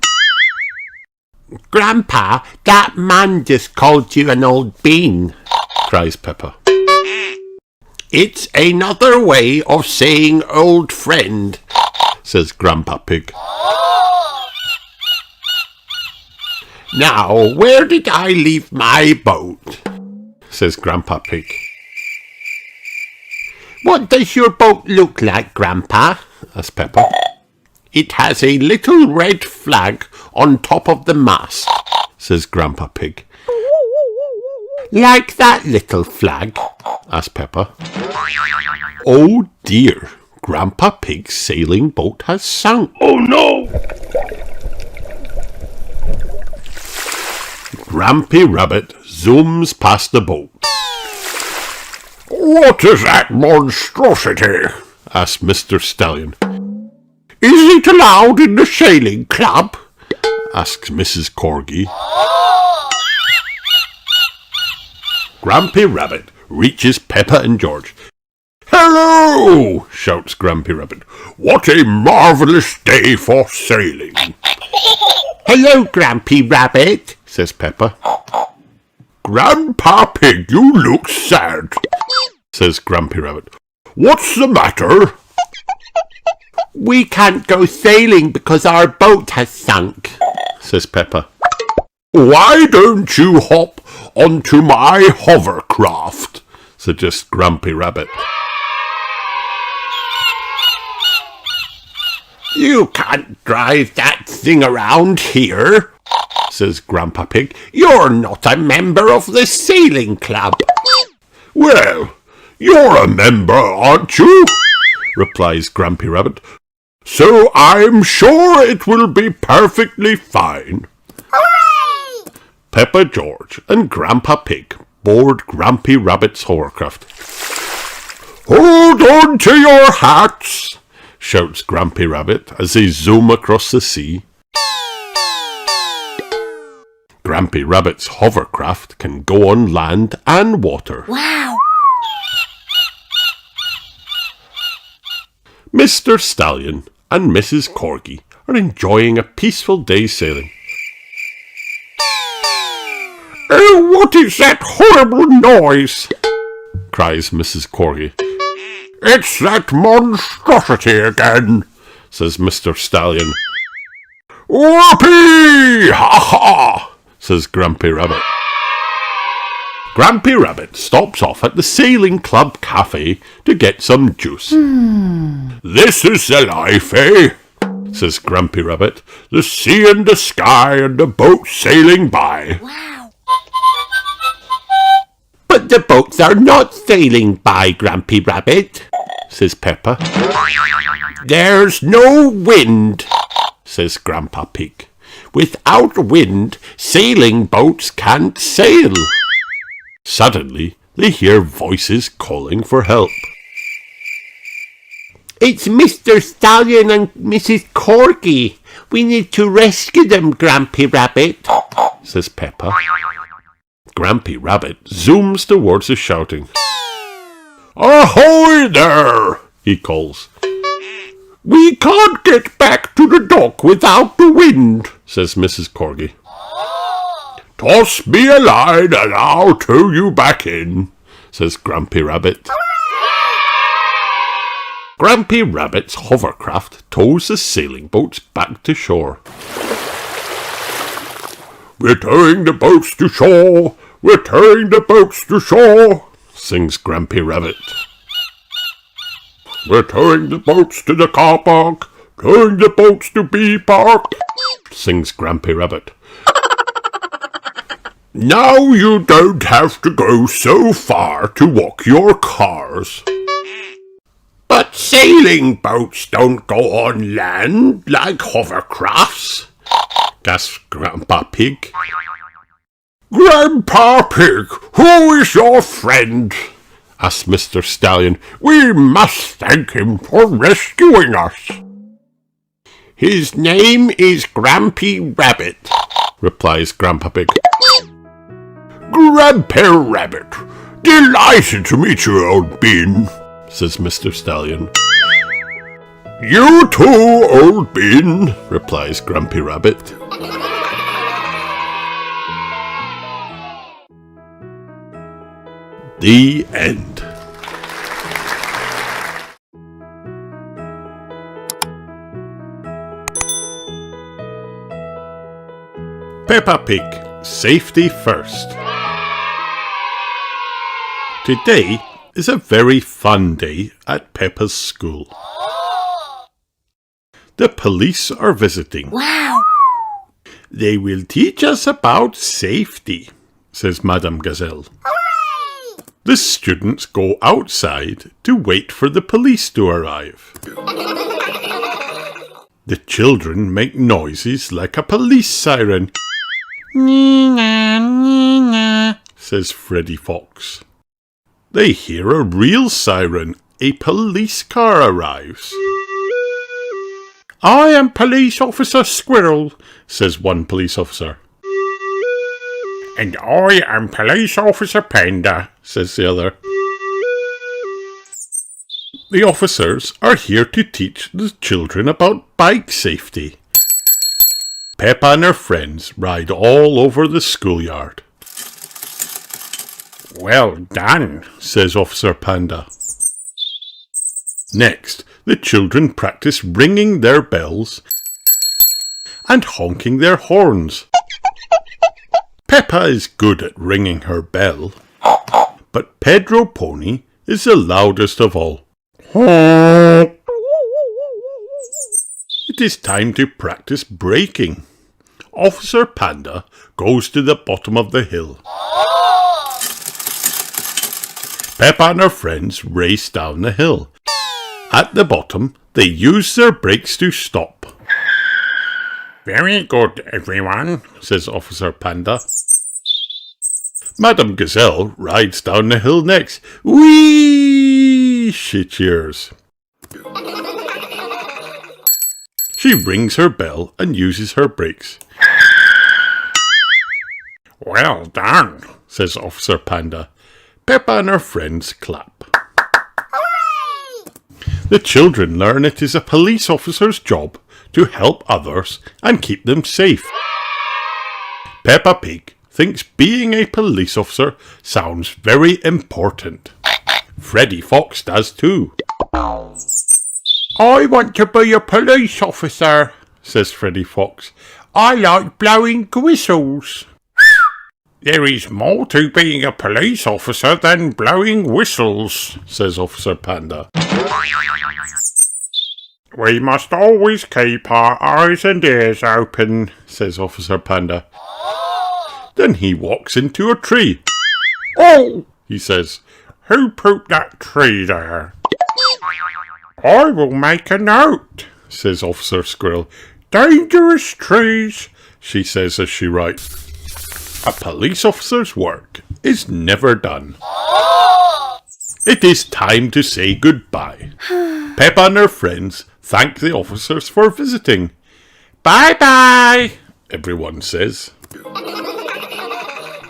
Speaker 2: Grandpa, that man just called you an old bean,
Speaker 1: cries Peppa.
Speaker 2: It's another way of saying old friend,
Speaker 1: says Grandpa Pig.
Speaker 2: Now, where did I leave my boat?
Speaker 1: says Grandpa Pig.
Speaker 2: What does your boat look like, Grandpa?
Speaker 1: asks Peppa.
Speaker 2: It has a little red flag
Speaker 1: on top of the mast, says Grandpa Pig.
Speaker 2: Like that little flag?
Speaker 1: asked Peppa. Oh dear, Grandpa Pig's sailing boat has sunk.
Speaker 3: Oh no!
Speaker 1: Grampy Rabbit zooms past the boat. What is that monstrosity? asked Mr. Stallion. Is it allowed in the sailing club? asks Mrs. Corgi. Grampy Rabbit reaches Peppa and George. Hello! shouts Grampy Rabbit. What a marvellous day for sailing.
Speaker 2: Hello, Grampy Rabbit,
Speaker 1: says Peppa. Grandpa Pig, you look sad, says Grampy Rabbit. What's the matter?
Speaker 2: We can't go sailing because our boat has sunk,
Speaker 1: says Peppa. Why don't you hop onto my hovercraft? suggests Grampy Rabbit.
Speaker 2: You can't drive that thing around here,
Speaker 1: says Grandpa Pig.
Speaker 2: You're not a member of the sailing club.
Speaker 1: Well, you're a member, aren't you? replies Grampy Rabbit. So I'm sure it will be perfectly fine.
Speaker 4: Hooray!
Speaker 1: Peppa, George and Grandpa Pig board Grampy Rabbit's hovercraft. Hold on to your hats, shouts Grampy Rabbit as they zoom across the sea. Grampy Rabbit's hovercraft can go on land and water.
Speaker 4: Wow!
Speaker 1: Mr. Stallion and Mrs. Corgi are enjoying a peaceful day's sailing. Oh, what is that horrible noise? cries Mrs. Corgi. It's that monstrosity again, says Mr. Stallion. Whoopee! Ha ha! says Grampy Rabbit. Grampy Rabbit stops off at the Sailing Club Cafe to get some juice. This is the life, eh? says Grampy Rabbit. The sea and the sky and the boat sailing by.
Speaker 4: Wow!
Speaker 2: But the boats are not sailing by, Grampy Rabbit, says Peppa.
Speaker 1: There's no wind, says Grandpa Pig. Without wind, sailing boats can't sail. Suddenly, they hear voices calling for help.
Speaker 2: It's Mr. Stallion and Mrs. Corgi. We need to rescue them, Grampy Rabbit,
Speaker 1: says Peppa. Grampy Rabbit zooms towards the shouting. Ahoy there, he calls. We can't get back to the dock without the wind, says Mrs. Corgi. Toss me a line and I'll tow you back in, says Grampy Rabbit. Grampy Rabbit's hovercraft tows the sailing boats back to shore. We're towing the boats to shore, we're towing the boats to shore, sings Grampy Rabbit. We're towing the boats to the car park, towing the boats to B Park, sings Grampy Rabbit. Now you don't have to go so far to walk your cars. But sailing boats don't go on land like hovercrafts, gasped Grandpa Pig. Grandpa Pig, who is your friend? asked Mr. Stallion. We must thank him for rescuing us. His name is Grampy Rabbit, replies Grandpa Pig. Grampy Rabbit, delighted to meet you, old bean, says Mr. Stallion. You too, old bean, replies Grampy Rabbit. The end. Peppa Pig, Safety First. Today is a very fun day at Peppa's school. The police are visiting.
Speaker 4: Wow!
Speaker 1: They will teach us about safety, says Madame Gazelle.
Speaker 4: Hooray!
Speaker 1: The students go outside to wait for the police to arrive. The children make noises like a police siren.
Speaker 2: Nina, Nina,
Speaker 1: says Freddy Fox. They hear a real siren. A police car arrives. I am Police Officer Squirrel, says one police officer.
Speaker 2: and I am Police Officer Panda,
Speaker 1: says the other. The officers are here to teach the children about bike safety. Peppa and her friends ride all over the schoolyard.
Speaker 2: Well done,
Speaker 1: says Officer Panda. Next, the children practice ringing their bells and honking their horns. Peppa is good at ringing her bell, but Pedro Pony is the loudest of all. It is time to practice braking. Officer Panda goes to the bottom of the hill. Peppa and her friends race down the hill. At the bottom, they use their brakes to stop.
Speaker 2: Very good, everyone,
Speaker 1: says Officer Panda. Madame Gazelle rides down the hill next. Whee! She cheers. She rings her bell and uses her brakes.
Speaker 2: Well done,
Speaker 1: says Officer Panda. Peppa and her friends clap.
Speaker 4: Hooray!
Speaker 1: The children learn it is a police officer's job to help others and keep them safe. Peppa Pig thinks being a police officer sounds very important. Freddy Fox does too.
Speaker 2: I want to be a police officer,
Speaker 1: says Freddy Fox.
Speaker 2: I like blowing whistles. There is more to being a police officer than blowing whistles,
Speaker 1: says Officer Panda.
Speaker 2: We must always keep our eyes and ears open,
Speaker 1: says Officer Panda. Then he walks into a tree.
Speaker 2: Oh,
Speaker 1: he says.
Speaker 2: Who put that tree there? I will make a note,
Speaker 1: says Officer Squirrel.
Speaker 2: Dangerous trees,
Speaker 1: she says as she writes. A police officer's work is never done. It is time to say goodbye. Peppa and her friends thank the officers for visiting.
Speaker 2: Bye-bye,
Speaker 1: everyone says.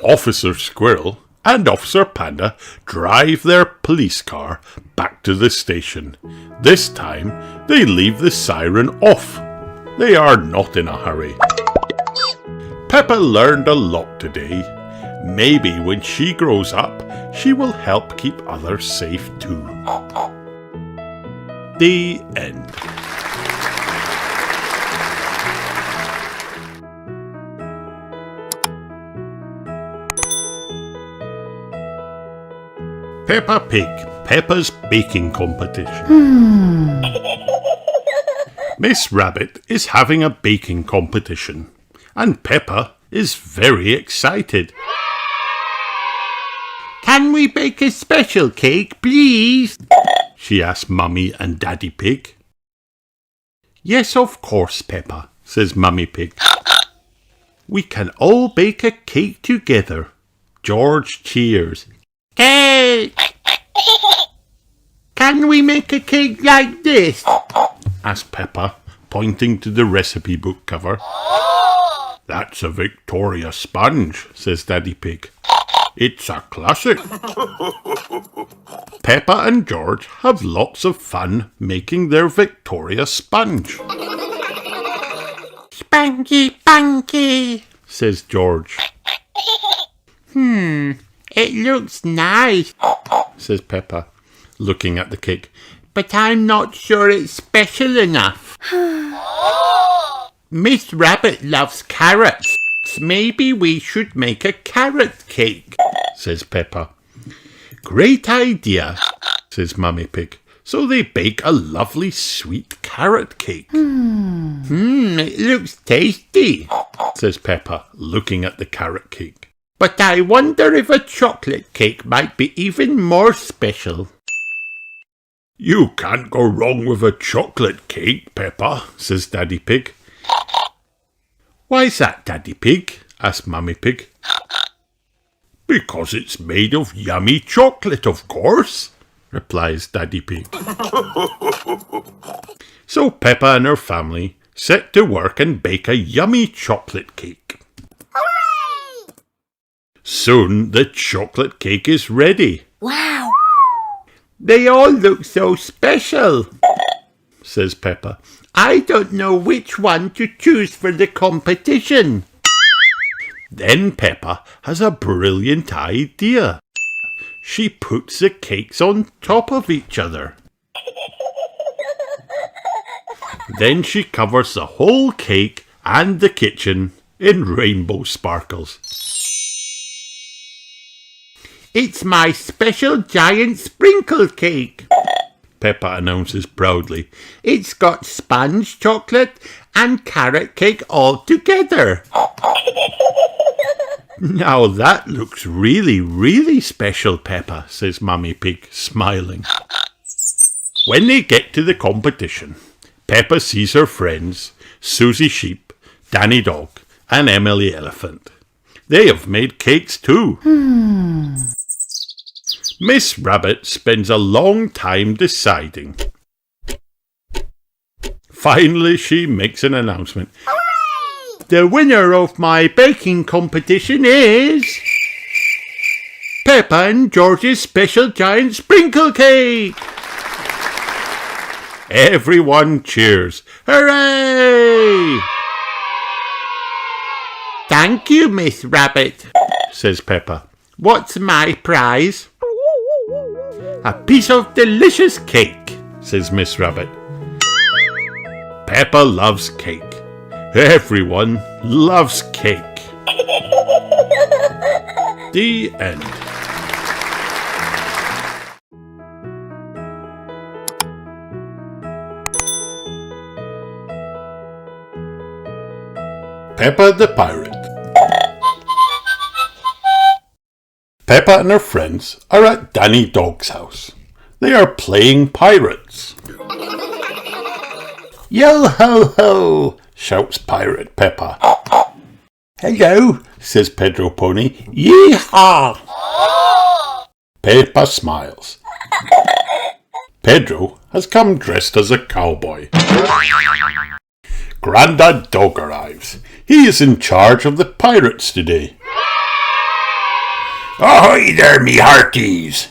Speaker 1: Officer Squirrel and Officer Panda drive their police car back to the station. This time, they leave the siren off. They are not in a hurry. Peppa learned a lot today. Maybe when she grows up, she will help keep others safe too. The end. Peppa Pig, Peppa's baking competition. Miss Rabbit is having a baking competition, and Peppa is very excited.
Speaker 2: Can we bake a special cake, please?
Speaker 1: She asked Mummy and Daddy Pig.
Speaker 2: Yes, of course, Peppa,
Speaker 1: says Mummy Pig. We can all bake a cake together. George cheers.
Speaker 2: Cake! Can we make a cake like this?
Speaker 1: asked Peppa, pointing to the recipe book cover. That's a Victoria sponge, says Daddy Pig. It's a classic. Peppa and George have lots of fun making their Victoria sponge.
Speaker 2: Spanky, spanky,
Speaker 1: says George.
Speaker 2: It looks nice,
Speaker 1: says Peppa, looking at the cake.
Speaker 2: but I'm not sure it's special enough. Miss Rabbit loves carrots. Maybe we should make a carrot cake,
Speaker 1: says Peppa. Great idea, says Mummy Pig. So they bake a lovely sweet carrot cake.
Speaker 2: It looks tasty,
Speaker 1: Says Peppa, looking at the carrot cake.
Speaker 2: but I wonder if a chocolate cake might be even more special.
Speaker 1: You can't go wrong with a chocolate cake, Peppa, says Daddy Pig. Why's that, Daddy Pig? Asked Mummy Pig. Because it's made of yummy chocolate, of course, replies Daddy Pig. So Peppa and her family set to work and bake a yummy chocolate cake.
Speaker 4: Hooray!
Speaker 1: Soon the chocolate cake is ready,
Speaker 4: Wow!
Speaker 2: They all look so special,
Speaker 1: says Peppa.
Speaker 2: I don't know which one to choose for the competition.
Speaker 1: Then Peppa has a brilliant idea. She puts the cakes on top of each other. Then she covers the whole cake and the kitchen in rainbow sparkles.
Speaker 2: It's my special giant sprinkle cake,
Speaker 1: Peppa announces proudly.
Speaker 2: It's got sponge chocolate and carrot cake all together.
Speaker 1: Now that looks really, really special, Peppa, says Mummy Pig, smiling. When they get to the competition, Peppa sees her friends, Susie Sheep, Danny Dog, and Emily Elephant. They have made cakes too. Miss Rabbit spends a long time deciding. Finally, she makes an announcement.
Speaker 4: Hooray!
Speaker 2: The winner of my baking competition is Peppa and George's special giant sprinkle cake.
Speaker 1: Everyone cheers. Hooray!
Speaker 2: Thank you, Miss Rabbit,
Speaker 1: Says Peppa.
Speaker 2: What's my prize?
Speaker 1: A piece of delicious cake, says Miss Rabbit. Peppa loves cake. Everyone loves cake. The end. Peppa the Pirate. Peppa and her friends are at Danny Dog's house. They are playing pirates. Yo ho ho, shouts Pirate Peppa. Hello, says Pedro Pony. Yee-haw! Peppa smiles. Pedro has come dressed as a cowboy. Grandad Dog arrives. He is in charge of the pirates today. Ahoy there, me hearties,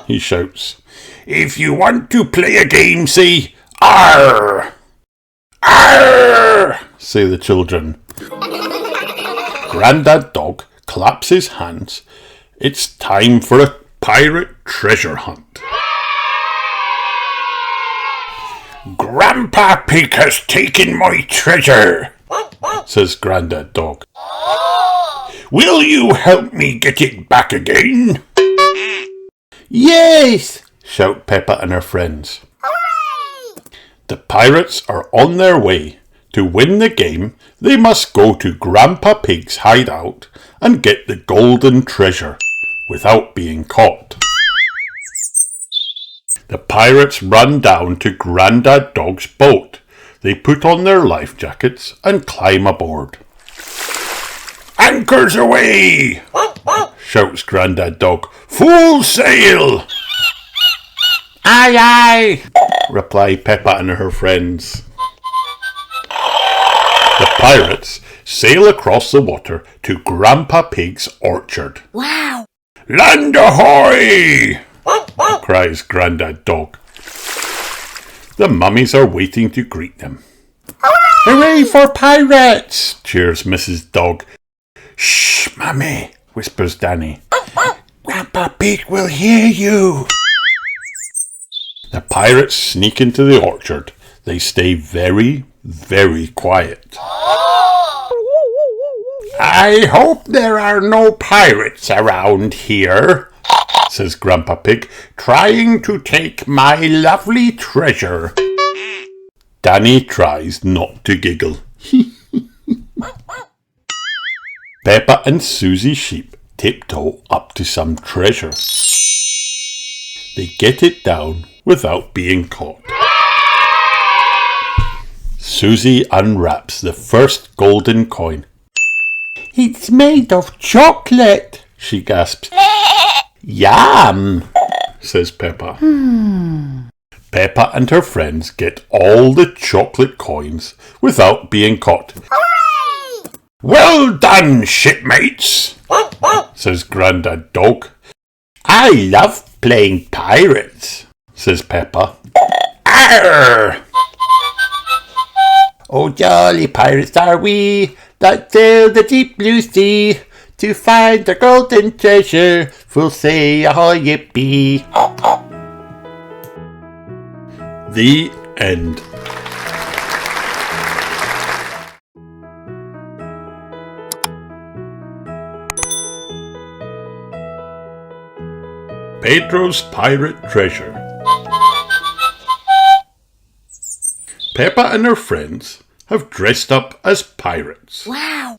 Speaker 1: he shouts. If you want to play a game, say Arr! Arr! Say the children. Grandad Dog claps his hands. It's time for a pirate treasure hunt. Grandpa Pig has taken my treasure, says Grandad Dog. Will you help me get it back again? Yes, shout Peppa and her friends.
Speaker 4: Hooray!
Speaker 1: The pirates are on their way. To win the game, they must go to Grandpa Pig's hideout and get the golden treasure without being caught. The pirates run down to Grandad Dog's boat. They put on their life jackets and climb aboard. Anchors away! Shouts Grandad Dog. Full sail!
Speaker 2: Aye, aye,
Speaker 1: Reply Peppa and her friends. The pirates sail across the water to Grandpa Pig's orchard.
Speaker 4: Wow!
Speaker 1: Land ahoy! Cries Grandad Dog. The mummies are waiting to greet them. Hooray for pirates! Cheers Mrs. Dog. Shh, Mummy, whispers Danny. Grandpa Pig will hear you. The pirates sneak into the orchard. They stay very, very quiet. I hope there are no pirates around here, says Grandpa Pig, trying to take my lovely treasure. Danny tries not to giggle. Peppa and Susie Sheep tiptoe up to some treasure. They get it down without being caught. Susie unwraps the first golden coin.
Speaker 2: It's made of chocolate,
Speaker 1: she gasps. Yum, says Peppa. Peppa and her friends get all the chocolate coins without being caught.
Speaker 4: Hooray!
Speaker 1: Well done, shipmates, says Grandad Dog.
Speaker 2: I love playing pirates,
Speaker 1: says Peppa. Arr!
Speaker 2: Oh, jolly pirates are we, that sail the deep blue sea, to find the golden treasure, full say ahoy yippee.
Speaker 1: The end. Pedros' Pirate Treasure. Peppa and her friends have dressed up as pirates.
Speaker 4: Wow!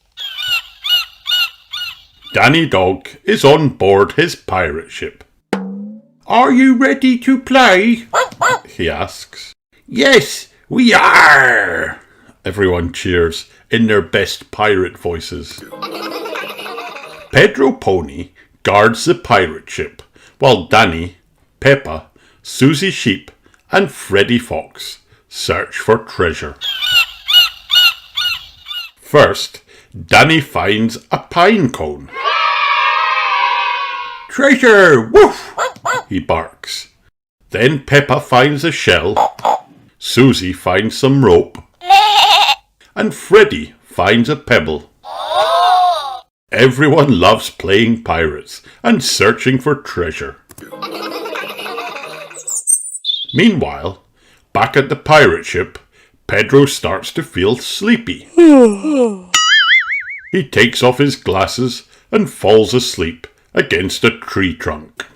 Speaker 1: Danny Dog is on board his pirate ship. Are you ready to play? He asks. Yes, we are! Everyone cheers in their best pirate voices. Pedro Pony guards the pirate ship, while Danny, Peppa, Susie Sheep and Freddy Fox search for treasure. First, Danny finds a pine cone. Treasure! Woof! He barks. Then Peppa finds a shell, Susie finds some rope, and Freddy finds a pebble. Everyone loves playing pirates and searching for treasure. Meanwhile, back at the pirate ship, Pedro starts to feel sleepy. He takes off his glasses and falls asleep against a tree trunk.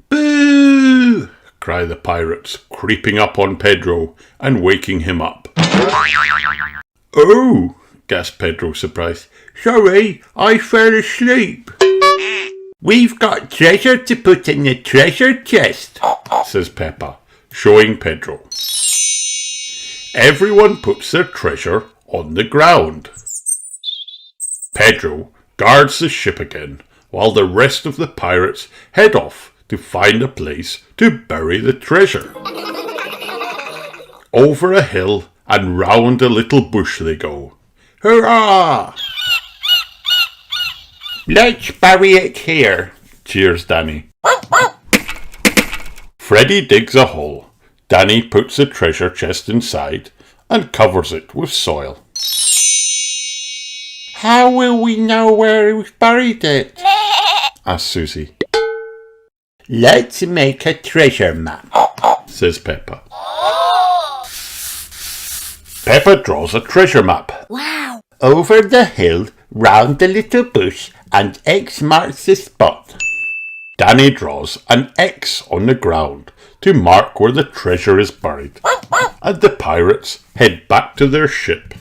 Speaker 1: Boo! Cry the pirates, creeping up on Pedro and waking him up. Oh! Gasped Pedro, surprised. Sorry, I fell asleep.
Speaker 2: We've got treasure to put in the treasure chest,
Speaker 1: says Peppa, showing Pedro. Everyone puts their treasure on the ground. Pedro guards the ship again, while the rest of the pirates head off to find a place to bury the treasure. Over a hill and round a little bush they go. Hurrah!
Speaker 2: Let's bury it here,
Speaker 1: cheers Danny. Freddy digs a hole. Danny puts the treasure chest inside and covers it with soil.
Speaker 2: How will we know where we've buried it?
Speaker 1: asks Susie.
Speaker 2: Let's make a treasure map,
Speaker 1: says Peppa. Peppa draws a treasure map.
Speaker 4: Wow!
Speaker 2: over the hill, round the little bush, and X marks the spot.
Speaker 1: Danny draws an X on the ground to mark where the treasure is buried, and the pirates head back to their ship.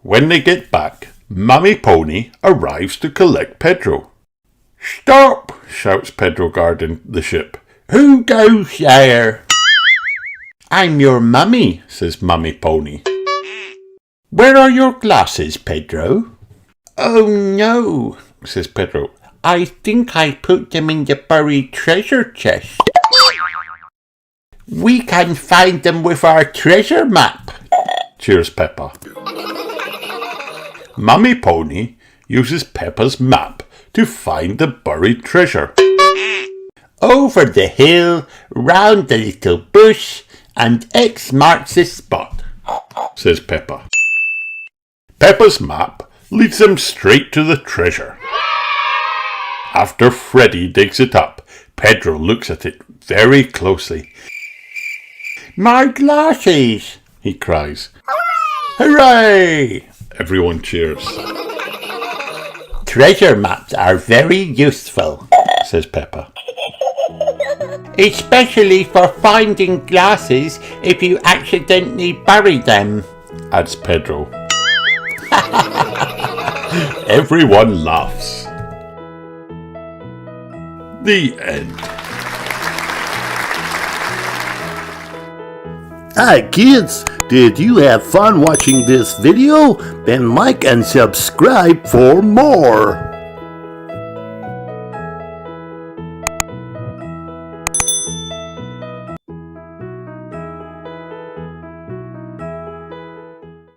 Speaker 1: When they get back, Mummy Pony arrives to collect Pedro. "Stop!" shouts Pedro guarding the ship.
Speaker 2: "Who goes there?" "I'm your mummy," says Mummy Pony. "Where are your glasses, Pedro?" "Oh no," says Pedro. "I think I put them in the buried treasure chest." "We can find them with our treasure map,"
Speaker 1: cheers Peppa. Mummy Pony uses Peppa's map to find the buried treasure.
Speaker 2: "Over the hill, round the little bush, and X marks the spot,"
Speaker 1: says Peppa. Peppa's map leads them straight to the treasure. After Freddy digs it up, Pedro looks at it very closely.
Speaker 2: "My glasses!"
Speaker 1: he cries.
Speaker 4: Hooray!
Speaker 1: "Hooray!" Everyone cheers.
Speaker 2: Treasure maps are very useful, says Peppa. Especially for finding glasses if you accidentally bury them, adds Pedro.
Speaker 1: Everyone laughs. The end.
Speaker 5: Hi kids, did you have fun watching this video? Then like and subscribe for more.